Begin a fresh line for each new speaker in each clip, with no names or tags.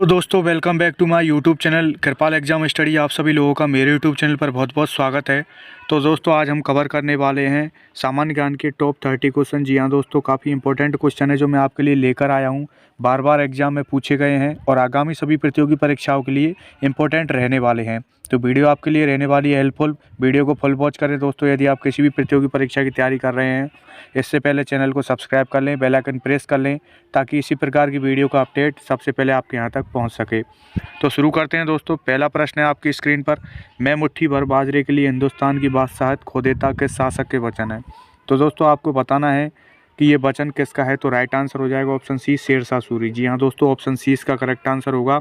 तो दोस्तों welcome back to my YouTube channel Kripal exam study. आप सभी लोगों का मेरे यूट्यूब चैनल पर बहुत बहुत स्वागत है। तो दोस्तों आज हम कवर करने वाले हैं सामान्य ज्ञान के टॉप 30 क्वेश्चन। जी हाँ दोस्तों, काफ़ी इंपॉर्टेंट क्वेश्चन है जो मैं आपके लिए लेकर आया हूँ। बार बार एग्जाम में पूछे गए हैं और आगामी सभी प्रतियोगी परीक्षाओं के लिए इंपॉर्टेंट रहने वाले हैं। तो वीडियो आपके लिए रहने वाली है हेल्पफुल। वीडियो को फुल वॉच करें दोस्तों। यदि आप किसी भी प्रतियोगी परीक्षा की तैयारी कर रहे हैं, इससे पहले चैनल को सब्सक्राइब कर लें, बेल आइकन प्रेस कर लें ताकि इसी प्रकार की वीडियो का अपडेट सबसे पहले आपके यहाँ तक पहुँच सके। तो शुरू करते हैं दोस्तों। पहला प्रश्न है आपकी स्क्रीन पर, मैं मुट्ठी भर बाजरे के लिए हिंदुस्तान की बादशाहत खो देता किस शासक के वचन है। तो दोस्तों आपको बताना है कि ये वचन किसका है। तो राइट आंसर हो जाएगा ऑप्शन सी, शेरशाह सूरी। जी हाँ दोस्तों, ऑप्शन सी इसका करेक्ट आंसर होगा।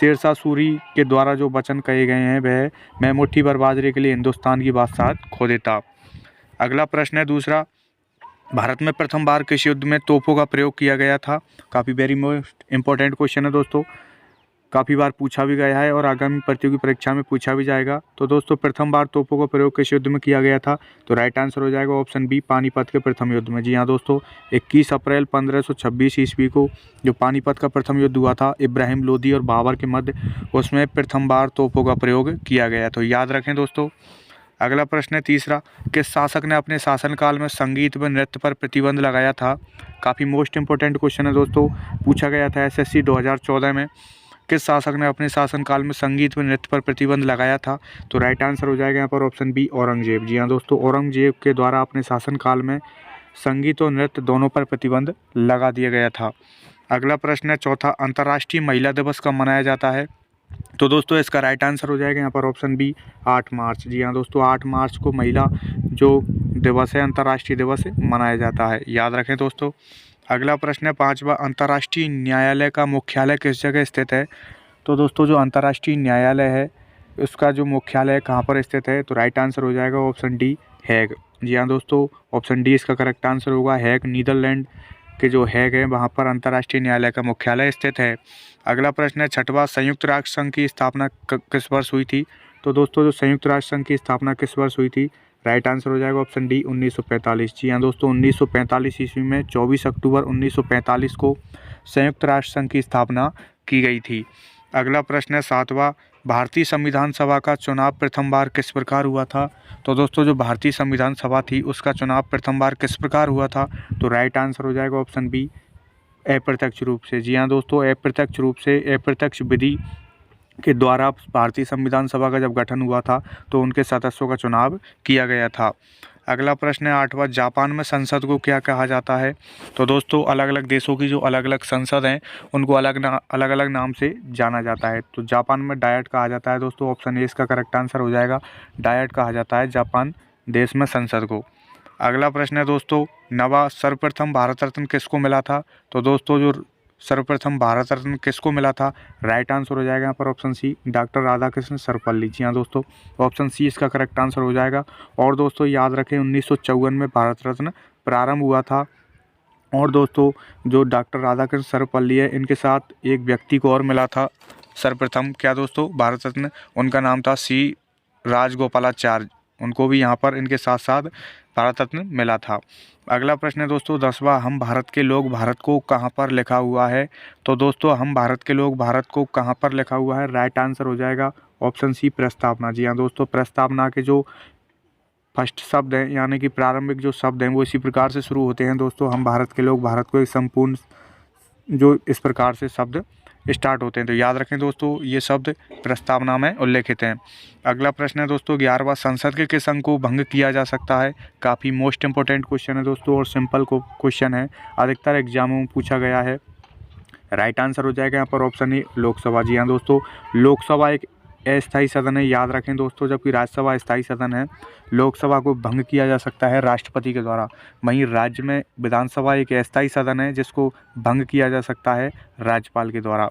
शेरशाह सूरी के द्वारा जो वचन कहे गए हैं वह मैं मुट्ठी भर बाजरे के लिए हिंदुस्तान की बादशाहत खो देता। अगला प्रश्न है दूसरा, भारत में प्रथम बार किस युद्ध में तोपों का प्रयोग किया गया था। काफ़ी वेरी मोस्ट इंपॉर्टेंट क्वेश्चन है दोस्तों, काफ़ी बार पूछा भी गया है और आगामी प्रतियोगी परीक्षा में पूछा भी जाएगा। तो दोस्तों प्रथम बार तोपों का प्रयोग किस युद्ध में किया गया था। तो राइट आंसर हो जाएगा ऑप्शन बी, पानीपत के प्रथम युद्ध में। जी हाँ दोस्तों, 21 अप्रैल 1526 ईस्वी को जो पानीपत का प्रथम युद्ध हुआ था इब्राहिम लोदी और बाबर के मध्य, उसमें प्रथम बार तोपों का प्रयोग किया गया। तो याद रखें दोस्तों। अगला प्रश्न है तीसरा, किस शासक ने अपने शासनकाल में संगीत व नृत्य पर प्रतिबंध लगाया था। काफ़ी मोस्ट इंपॉर्टेंट क्वेश्चन है दोस्तों, पूछा गया था एसएससी 2014 में। किस शासक ने अपने शासनकाल में संगीत व नृत्य पर प्रतिबंध लगाया था। तो राइट आंसर हो जाएगा यहाँ पर ऑप्शन बी, औरंगजेब। जी हाँ दोस्तों, औरंगजेब के द्वारा अपने शासनकाल में संगीत और नृत्य दोनों पर प्रतिबंध लगा दिया गया था। अगला प्रश्न है चौथा, अंतर्राष्ट्रीय महिला दिवस कब मनाया जाता है। तो दोस्तों इसका राइट आंसर हो जाएगा यहाँ पर ऑप्शन बी, 8 मार्च। जी हाँ दोस्तों, 8 मार्च को महिला जो दिवस है, अंतर्राष्ट्रीय दिवस मनाया जाता है। याद रखें दोस्तों। अगला प्रश्न है पांचवा, अंतर्राष्ट्रीय न्यायालय का मुख्यालय किस जगह स्थित है। तो दोस्तों जो अंतर्राष्ट्रीय न्यायालय है उसका जो मुख्यालय कहाँ पर स्थित है। तो राइट आंसर हो जाएगा ऑप्शन डी, हैग। जी हाँ दोस्तों, ऑप्शन डी इसका करेक्ट आंसर होगा। हैग नीदरलैंड के जो हैग है वहाँ पर अंतर्राष्ट्रीय न्यायालय का मुख्यालय स्थित है। अगला प्रश्न है छठवां, संयुक्त राष्ट्र संघ की स्थापना किस वर्ष हुई थी। तो दोस्तों जो संयुक्त राष्ट्र संघ की स्थापना किस वर्ष हुई थी। राइट आंसर हो जाएगा ऑप्शन डी, 1945। जी हाँ दोस्तों, 1945 ईस्वी में 24 अक्टूबर 1945 को संयुक्त राष्ट्र संघ की स्थापना की गई थी। अगला प्रश्न है सातवां, भारतीय संविधान सभा का चुनाव प्रथम बार किस प्रकार हुआ था। तो दोस्तों जो भारतीय संविधान सभा थी उसका चुनाव प्रथम बार किस प्रकार हुआ था। तो राइट आंसर हो जाएगा ऑप्शन बी, अप्रत्यक्ष रूप से। जी हाँ दोस्तों, अप्रत्यक्ष रूप से, अप्रत्यक्ष विधि के द्वारा भारतीय संविधान सभा का जब गठन हुआ था तो उनके सदस्यों का चुनाव किया गया था। अगला प्रश्न है आठवां, जापान में संसद को क्या कहा जाता है। तो दोस्तों अलग अलग देशों की जो अलग अलग संसद हैं उनको अलग अलग नाम से जाना जाता है। तो जापान में डायट कहा जाता है दोस्तों, ऑप्शन ए इसका करेक्ट आंसर हो जाएगा। डायट कहा जाता है जापान देश में संसद को। अगला प्रश्न है दोस्तों नवा, सर्वप्रथम भारत रत्न किसको मिला था। तो दोस्तों जो सर्वप्रथम भारत रत्न किसको मिला था। राइट आंसर हो जाएगा यहाँ पर option C, doctor Radhakrishna Sarvepalli. जी हाँ दोस्तों, ऑप्शन सी इसका करेक्ट आंसर हो जाएगा। और दोस्तों याद रखें 1954 में भारत रत्न प्रारंभ हुआ था। और दोस्तों जो डॉक्टर राधाकृष्ण सर्वपल्ली है इनके साथ एक व्यक्ति को और मिला था सर्वप्रथम, क्या दोस्तों, भारत रत्न, उनका नाम था सी राजगोपालाचार्य। उनको भी यहाँ पर इनके साथ साथ भारत रत्न मिला था। अगला प्रश्न है दोस्तों 10वां, हम भारत के लोग भारत को कहाँ पर लिखा हुआ है। तो दोस्तों हम भारत के लोग भारत को कहाँ पर लिखा हुआ है। राइट आंसर हो जाएगा ऑप्शन सी, प्रस्तावना। जी हाँ दोस्तों, प्रस्तावना के जो फर्स्ट शब्द हैं यानी कि प्रारंभिक जो शब्द हैं वो इसी प्रकार से शुरू होते हैं दोस्तों, हम भारत के लोग भारत को, एक संपूर्ण जो इस प्रकार से शब्द स्टार्ट होते हैं। तो याद रखें दोस्तों ये शब्द प्रस्तावना में उल्लेखित हैं। अगला प्रश्न है दोस्तों 11वां, संसद के किस अंग को भंग किया जा सकता है। काफ़ी मोस्ट इंपॉर्टेंट क्वेश्चन है दोस्तों और सिंपल क्वेश्चन है, अधिकतर एग्जामों में पूछा गया है। राइट आंसर हो जाएगा यहाँ पर ऑप्शन ए, लोकसभा। जी हाँ दोस्तों, लोकसभा एक अस्थायी सदन है, याद रखें दोस्तों, जबकि राज्यसभा स्थायी सदन है। लोकसभा को भंग किया जा सकता है राष्ट्रपति के द्वारा, वहीं राज्य में विधानसभा एक अस्थायी सदन है जिसको भंग किया जा सकता है राज्यपाल के द्वारा।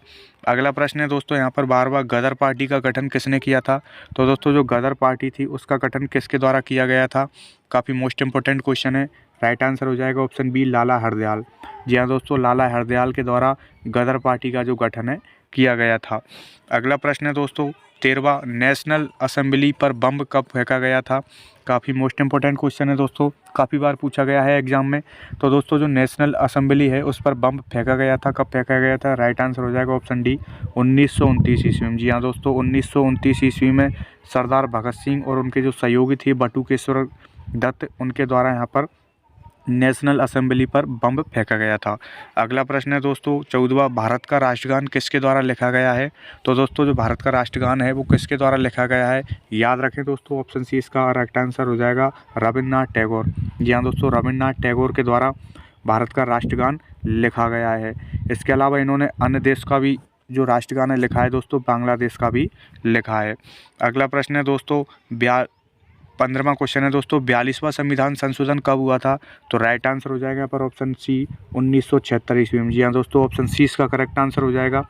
अगला प्रश्न है दोस्तों यहाँ पर 12वां, गदर पार्टी का गठन किसने किया था। तो दोस्तों जो गदर पार्टी थी उसका गठन किसके द्वारा किया गया था। काफ़ी मोस्ट इंपॉर्टेंट क्वेश्चन है। राइट आंसर हो जाएगा ऑप्शन बी, लाला हरदयाल। जी हाँ दोस्तों, लाला हरदयाल के द्वारा गदर पार्टी का जो गठन है किया गया था। अगला प्रश्न है दोस्तों 13वां, नेशनल असेंबली पर बम कब फेंका गया था। काफ़ी मोस्ट इंपॉर्टेंट क्वेश्चन है दोस्तों, काफ़ी बार पूछा गया है एग्जाम में। तो दोस्तों जो नेशनल असेंबली है उस पर बम फेंका गया था, कब फेंका गया था। राइट आंसर हो जाएगा ऑप्शन डी 1929 ईस्वी में। जी हाँ दोस्तों 1929 ईस्वी में सरदार भगत सिंह और उनके जो सहयोगी थे बटुकेश्वर दत्त, उनके द्वारा यहाँ पर नेशनल असेंबली पर बम फेंका गया था। अगला प्रश्न है दोस्तों 14वां, भारत का राष्ट्रगान किसके द्वारा लिखा गया है। तो दोस्तों जो भारत का राष्ट्रगान है वो किसके द्वारा लिखा गया है, याद रखें दोस्तों ऑप्शन सी इसका राइट आंसर हो जाएगा रविन्द्रनाथ टैगोर। जी हाँ दोस्तों रविन्द्रनाथ टैगोर के द्वारा भारत का राष्ट्रगान लिखा गया है। इसके अलावा इन्होंने अन्य देश का भी जो राष्ट्रगान है लिखा है दोस्तों, बांग्लादेश का भी लिखा है। अगला प्रश्न है दोस्तों 15वां क्वेश्चन है दोस्तों 42वां संविधान संशोधन कब हुआ था। तो राइट आंसर हो जाएगा पर ऑप्शन सी 1976 ईस्वी में। जी हाँ दोस्तों ऑप्शन सी इसका करेक्ट आंसर हो जाएगा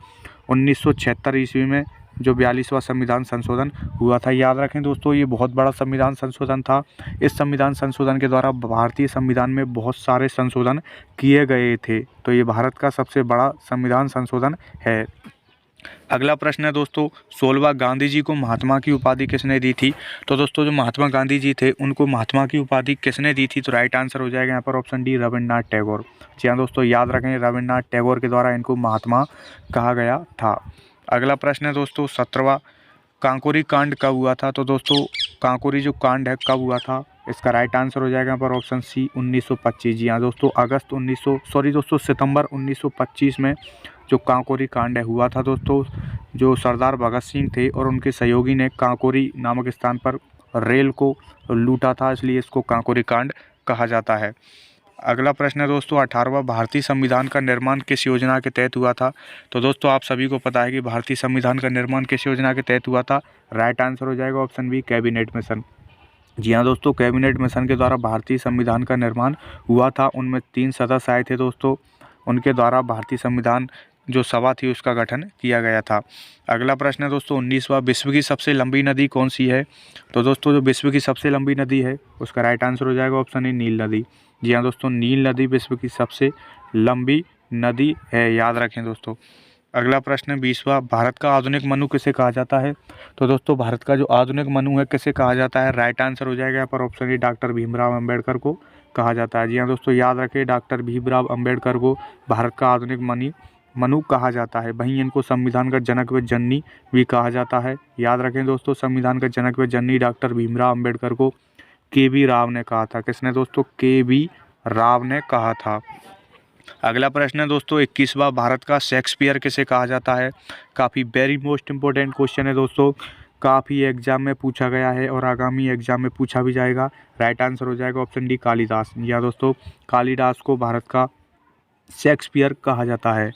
1976 ईस्वी में जो 42वां संविधान संशोधन हुआ था। याद रखें दोस्तों ये बहुत बड़ा संविधान संशोधन था। इस संविधान संशोधन के द्वारा भारतीय संविधान में बहुत सारे संशोधन किए गए थे, तो ये भारत का सबसे बड़ा संविधान संशोधन है। अगला प्रश्न है दोस्तों 16वां, गांधी जी को महात्मा की उपाधि किसने दी थी। तो दोस्तों जो महात्मा गांधी जी थे उनको महात्मा की उपाधि किसने दी थी। तो राइट आंसर हो जाएगा यहाँ पर ऑप्शन डी रविन्द्रनाथ टैगोर। जी हाँ दोस्तों याद रखें रविन्द्रनाथ टैगोर के द्वारा इनको महात्मा कहा गया था। अगला प्रश्न है दोस्तों 17वां, कांकोरी कांड कब हुआ था। तो दोस्तों कांकोरी जो कांड है कब हुआ था, इसका राइट आंसर हो जाएगा पर ऑप्शन सी 1925। जी हाँ दोस्तों सितंबर 1925 में जो कांकोरी कांड है हुआ था दोस्तों। जो सरदार भगत सिंह थे और उनके सहयोगी ने कांकोरी नामक स्थान पर रेल को लूटा था, इसलिए इसको कांकोरी कांड कहा जाता है। अगला प्रश्न है दोस्तों 18वां, भारतीय संविधान का निर्माण किस योजना के तहत हुआ था। तो दोस्तों आप सभी को पता है कि भारतीय संविधान का निर्माण किस योजना के तहत हुआ था। राइट आंसर हो जाएगा ऑप्शन बी कैबिनेट मिशन। जी हाँ दोस्तों कैबिनेट मिशन के द्वारा भारतीय संविधान का निर्माण हुआ था। उनमें 3 सदस्य आए थे दोस्तों, उनके द्वारा भारतीय संविधान जो सभा थी उसका गठन किया गया था। अगला प्रश्न है दोस्तों 19वां, विश्व की सबसे लंबी नदी कौन सी है। तो दोस्तों जो विश्व की सबसे लंबी नदी है उसका राइट आंसर हो जाएगा ऑप्शन ए नील नदी। जी हाँ दोस्तों नील नदी विश्व की सबसे लंबी नदी है, याद रखें दोस्तों। अगला प्रश्न है 20वां, भारत का आधुनिक मनु किसे कहा जाता है। तो दोस्तों भारत का जो आधुनिक मनु है किसे कहा जाता है। राइट आंसर हो जाएगा यहाँ पर option A doctor Bhimrao Ambedkar को कहा जाता है। जी हाँ दोस्तों याद रखें डॉक्टर भीमराव अम्बेडकर को भारत का आधुनिक मनु कहा जाता है। वहीं इनको संविधान का जनक व जननी भी कहा जाता है। याद रखें दोस्तों संविधान का जनक व जननी डॉक्टर भीमराव अम्बेडकर को के.वी. राव ने कहा था। किसने दोस्तों, के.वी. राव ने कहा था। अगला प्रश्न है दोस्तों 21वां, भारत का शेक्सपियर किसे कहा जाता है। काफ़ी वेरी मोस्ट इंपॉर्टेंट क्वेश्चन है दोस्तों, काफ़ी एग्जाम में पूछा गया है और आगामी एग्जाम में पूछा भी जाएगा। राइट आंसर हो जाएगा ऑप्शन डी कालिदास। या दोस्तों कालिदास को भारत का शेक्सपियर कहा जाता है।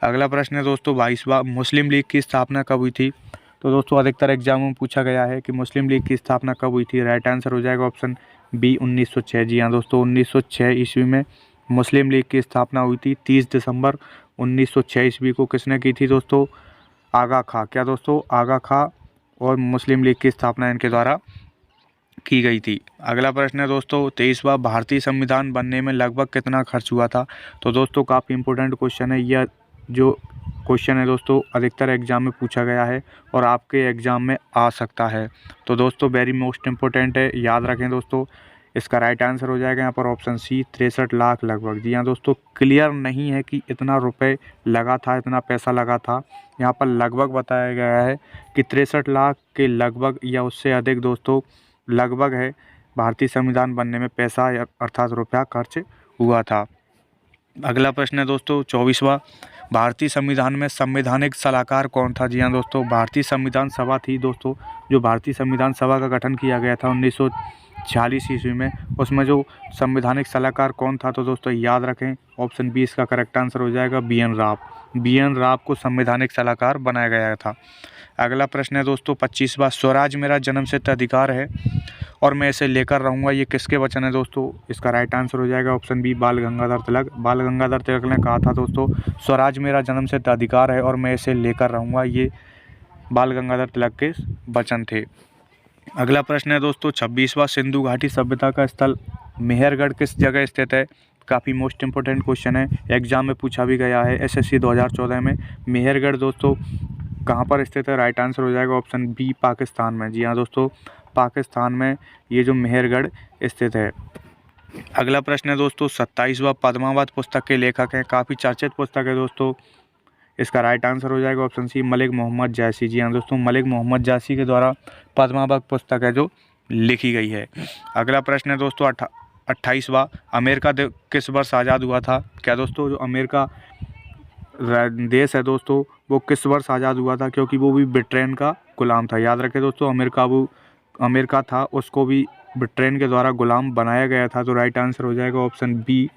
अगला प्रश्न है दोस्तों 22वां, मुस्लिम लीग की स्थापना कब हुई थी। तो दोस्तों अधिकतर एग्जामों में पूछा गया है कि मुस्लिम लीग की स्थापना कब हुई थी। राइट आंसर हो जाएगा ऑप्शन बी 1906। जी हाँ दोस्तों 1906 ईस्वी में मुस्लिम लीग की स्थापना हुई थी। 30 दिसंबर 1906 ईस्वी को किसने की थी दोस्तों, आगा खां। क्या दोस्तों, आगा खां और मुस्लिम लीग की स्थापना इनके द्वारा की गई थी। अगला प्रश्न है दोस्तों 23वां, भारतीय संविधान बनने में लगभग कितना खर्च हुआ था। तो दोस्तों काफ़ी इंपॉर्टेंट क्वेश्चन है। यह जो क्वेश्चन है दोस्तों अधिकतर एग्जाम में पूछा गया है और आपके एग्ज़ाम में आ सकता है। तो दोस्तों वेरी मोस्ट इंपॉर्टेंट है, याद रखें दोस्तों। इसका राइट आंसर हो जाएगा यहाँ पर ऑप्शन सी 63 लाख लगभग। जी हाँ दोस्तों क्लियर नहीं है कि इतना रुपए लगा था, इतना पैसा लगा था। यहाँ पर लगभग बताया गया है कि 63 लाख के लगभग या उससे अधिक दोस्तों लगभग है भारतीय संविधान बनने में पैसा अर्थात रुपया खर्च हुआ था। अगला प्रश्न है दोस्तों 24वां, भारतीय संविधान में संवैधानिक सलाहकार कौन था। जी हाँ दोस्तों भारतीय संविधान सभा थी दोस्तों, जो भारतीय संविधान सभा का गठन किया गया था 1946 ईस्वी में, उसमें जो संवैधानिक सलाहकार कौन था। तो दोस्तों याद रखें ऑप्शन बी इसका करेक्ट आंसर हो जाएगा बी.एन. राव। बी.एन. राव को संवैधानिक सलाहकार बनाया गया था। अगला प्रश्न है दोस्तों 25वां, स्वराज मेरा जन्मसिद्ध अधिकार है और मैं इसे लेकर रहूँगा, ये किसके वचन है दोस्तों। इसका राइट आंसर हो जाएगा ऑप्शन बी बाल गंगाधर तिलक। बाल गंगाधर तिलक ने कहा था दोस्तों स्वराज मेरा जन्मसिद्ध अधिकार है और मैं इसे लेकर रहूँगा, ये बाल गंगाधर तिलक के वचन थे। अगला प्रश्न है दोस्तों 26वां, सिंधु घाटी सभ्यता का स्थल मेहरगढ़ किस जगह स्थित है। काफ़ी मोस्ट इम्पोर्टेंट क्वेश्चन है, एग्जाम में पूछा भी गया है SSC 2014 में। मेहरगढ़ दोस्तों कहाँ पर स्थित है? राइट आंसर हो जाएगा ऑप्शन बी, पाकिस्तान में। जी हाँ दोस्तों, पाकिस्तान में ये जो मेहरगढ़ स्थित है। अगला प्रश्न है दोस्तों, 27वां पद्मावत पुस्तक के लेखक हैं, काफ़ी चर्चित पुस्तक है दोस्तों। इसका राइट आंसर हो जाएगा ऑप्शन सी, मलिक मोहम्मद जैसी। जी हाँ दोस्तों, मलिक मोहम्मद जैसी के द्वारा पद्मावत पुस्तक है जो लिखी गई है। अगला प्रश्न है दोस्तों, 28वां अमेरिका किस वर्ष आज़ाद हुआ था? क्या दोस्तों जो अमेरिका देश है दोस्तों वो किस वर्ष आज़ाद हुआ था? क्योंकि वो भी ब्रिटेन का गुलाम था। याद रखें दोस्तों, अमेरिका था, उसको भी ब्रिटेन के द्वारा गुलाम बनाया गया था। तो राइट आंसर हो जाएगा ऑप्शन बी,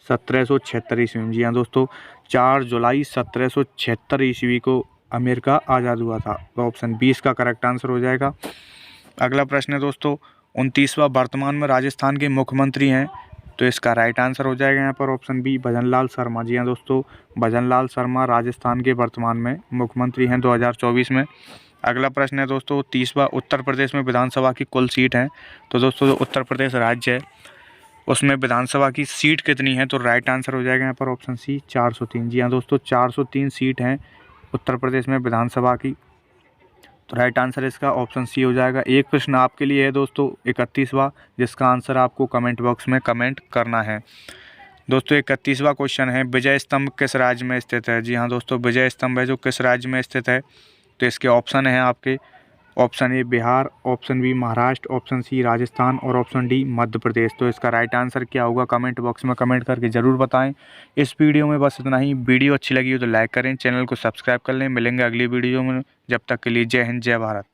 1776 ईस्वी में। जी हाँ दोस्तों, 4 जुलाई 1776 ईस्वी को अमेरिका आज़ाद हुआ था। तो ऑप्शन 20 का करेक्ट आंसर हो जाएगा। अगला प्रश्न है दोस्तों, 29वां वर्तमान में राजस्थान के मुख्यमंत्री हैं, तो इसका राइट आंसर हो जाएगा यहाँ पर ऑप्शन बी, भजनलाल शर्मा। जी हाँ दोस्तों, भजनलाल शर्मा राजस्थान के वर्तमान में मुख्यमंत्री हैं 2024 में। अगला प्रश्न है दोस्तों, 30वां उत्तर प्रदेश में विधानसभा की कुल सीट हैं। तो दोस्तों जो उत्तर प्रदेश राज्य है उसमें विधानसभा की सीट कितनी है? तो राइट आंसर हो जाएगा यहाँ पर ऑप्शन सी, 403। जी हाँ दोस्तों, 403 सीट हैं उत्तर प्रदेश में विधानसभा की। तो राइट आंसर इसका ऑप्शन सी हो जाएगा। एक प्रश्न आपके लिए है दोस्तों, 31वां, जिसका आंसर आपको कमेंट बॉक्स में कमेंट करना है। दोस्तों 31वां क्वेश्चन है, विजय स्तंभ किस राज्य में स्थित है? जी हाँ दोस्तों, विजय स्तंभ है जो किस राज्य में स्थित है? तो इसके ऑप्शन हैं आपके, option A Bihar, option B Maharashtra, option C Rajasthan और ऑप्शन डी मध्य प्रदेश। तो इसका राइट आंसर क्या होगा? कमेंट बॉक्स में कमेंट करके ज़रूर बताएं। इस वीडियो में बस इतना ही। वीडियो अच्छी लगी हो तो लाइक करें, चैनल को सब्सक्राइब कर लें। मिलेंगे अगली वीडियो में, जब तक के लिए जय हिंद, जय भारत।